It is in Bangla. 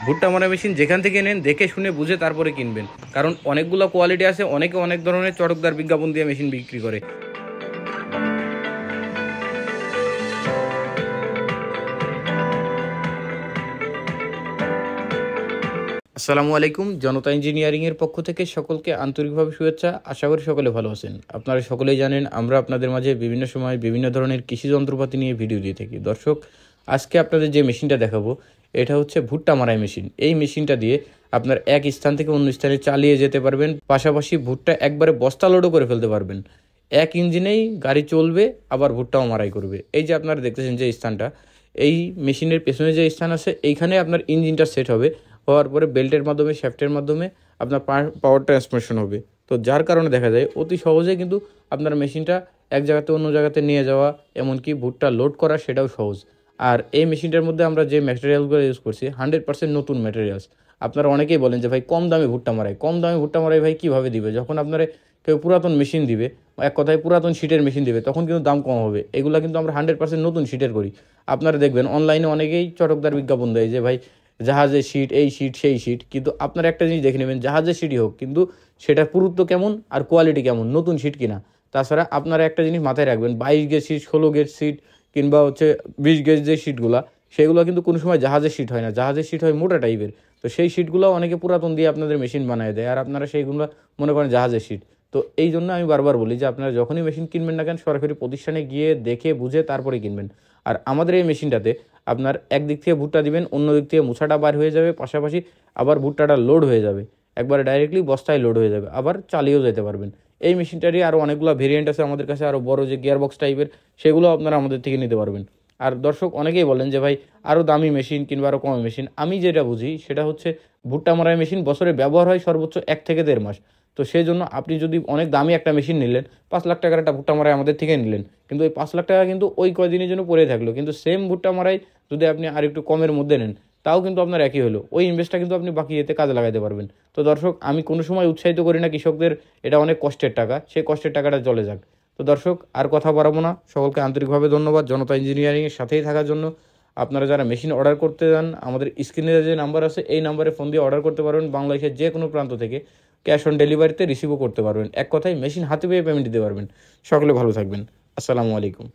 ভুট্টা মারা মেশিন যেখান থেকে নেন দেখে শুনে বুঝে তারপরে কিনবেন, কারণ অনেকগুলো কোয়ালিটি আছে, অনেকে অনেক ধরনের চটকদার বিজ্ঞাপন দিয়ে মেশিন বিক্রি করে। আসসালামু আলাইকুম, জনতা ইঞ্জিনিয়ারিংয়ের পক্ষ থেকে সকলকে আন্তরিকভাবে শুভেচ্ছা। আশা করি সকলে ভালো আছেন। আপনারা সকলেই জানেন আমরা আপনাদের মাঝে বিভিন্ন সময় বিভিন্ন ধরনের কৃষি যন্ত্রপাতি নিয়ে ভিডিও দিয়ে থাকি। দর্শক, আজকে আপনাদের যে মেশিনটা দেখাবো এটা হচ্ছে ভুট্টা মারাই মেশিন। এই মেশিনটা দিয়ে আপনার এক স্থান থেকে অন্য স্থানে চালিয়ে যেতে পারবেন, পাশাপাশি ভুট্টা একবারে বস্তা লোডও করে ফেলতে পারবেন। এক ইঞ্জিনেই গাড়ি চলবে, আবার ভুট্টাও মারাই করবে। এই যে আপনারা দেখতেছেন যে স্থানটা, এই মেশিনের পেছনে যে স্থান আছে এইখানে আপনার ইঞ্জিনটা সেট হবে, হওয়ার পরে বেল্টের মাধ্যমে শ্যাফটের মাধ্যমে আপনার পাওয়ার ট্রান্সমিশন হবে। তো যার কারণে দেখা যায় অতি সহজে কিন্তু আপনার মেশিনটা এক জায়গাতে অন্য জায়গাতে নিয়ে যাওয়া, এমনকি ভুট্টা লোড করা সেটাও সহজ। আর এই মেশিনটার মধ্যে আমরা যে ম্যাটেরিয়ালগুলো ইউজ করছি 100% নতুন ম্যাটেরিয়ালস। আপনারা অনেকেই বলেন যে ভাই কম দামে ভুট্টা মারাই ভাই কীভাবে দিবে? যখন আপনারা কেউ পুরাতন মেশিন দিবে, এক কথায় পুরাতন শীটের মেশিন দিবে, তখন কিন্তু দাম কম হবে। এগুলো কিন্তু আমরা 100% নতুন শীটের করি। আপনারা দেখবেন অনলাইনে অনেকেই চটকদার বিজ্ঞাপন দেয় যে ভাই জাহাজের সিট, এই সিট সেই সিট, কিন্তু আপনারা একটা জিনিস দেখে নেবেন, জাহাজের সিটই হোক কিন্তু সেটার পুরুত্ব কেমন আর কোয়ালিটি কেমন, নতুন সিট কিনা। তাছাড়া আপনারা একটা জিনিস মাথায় রাখবেন, 22 গেজ সিট, 16 গেজ সিট কিংবা 20 গেজ যে সিটগুলো, সেগুলো কিন্তু কোনো সময় জাহাজের সিট হয় না। জাহাজের সিট হয় মোটা টাইপের। তো সেই সিটগুলো অনেকে পুরাতন দিয়ে আপনাদের মেশিন বানায় দেয়, আর আপনারা সেইগুলো মনে করেন জাহাজের সিট। তো এই জন্য আমি বারবার বলি যে আপনারা যখনই মেশিন কিনবেন না কেন, সরাসরি প্রতিষ্ঠানে গিয়ে দেখে বুঝে তারপরে কিনবেন। আর আমাদের এই মেশিনটাতে আপনার একদিক থেকে ভুট্টা দিবেন, অন্য দিক থেকে মুছাটা বার হয়ে যাবে, পাশাপাশি আবার ভুট্টাটা লোড হয়ে যাবে, একবারে ডাইরেক্টলি বস্তায় লোড হয়ে যাবে, আবার চালিয়েও যেতে পারবেন। এই মেশিনটারই আরও অনেকগুলো ভেরিয়েন্ট আছে আমাদের কাছে, আরও বড় যে গিয়ারবক্স টাইপের, সেগুলো আপনারা আমাদের থেকে নিতে পারবেন। আর দর্শক, অনেকেই বলেন যে ভাই আরও দামি মেশিন কিংবা আরও কম মেশিন। আমি যেটা বুঝি সেটা হচ্ছে ভুট্টা মারাই মেশিন বছরে ব্যবহার হয় সর্বোচ্চ 1 থেকে 1.5 মাস। তো সেই জন্য আপনি যদি অনেক দামি একটা মেশিন নিলেন, 5 লাখ টাকার একটা ভুট্টা মারাই আমাদের থেকে নিলেন, কিন্তু ওই 5 লাখ টাকা কিন্তু ওই কয়দিনের জন্য পড়ে থাকলো। কিন্তু সেম ভুট্টা মারাই যদি আপনি আর একটু কমের মধ্যে নেন, তাও কিন্তু আপনার একই হলো। ওই ইনভেস্টটা কিন্তু আপনি বাকি এতে কাজে লাগাতে পারবেন। তো দর্শক, আমি কোনো সময় উৎসাহিত করি না কৃষকদের, এটা অনেক কষ্টের টাকা, সেই কষ্টের টাকাটা চলে যাক। তো দর্শক, আর কথা বাড়াবো না, সকলকে আন্তরিকভাবে ধন্যবাদ জনতা ইঞ্জিনিয়ারিংয়ের সাথেই থাকার জন্য। আপনারা যারা মেশিন অর্ডার করতে যান, আমাদের স্ক্রিনে যে নাম্বার আছে এই নাম্বারে ফোন দিয়ে অর্ডার করতে পারবেন। বাংলাদেশের যে কোনো প্রান্ত থেকে ক্যাশ অন ডেলিভারিতে রিসিভও করতে পারবেন। এক কথায় মেশিন হাতে পেয়ে পেমেন্ট দিতে পারবেন। সকলে ভালো থাকবেন। আসসালামু আলাইকুম।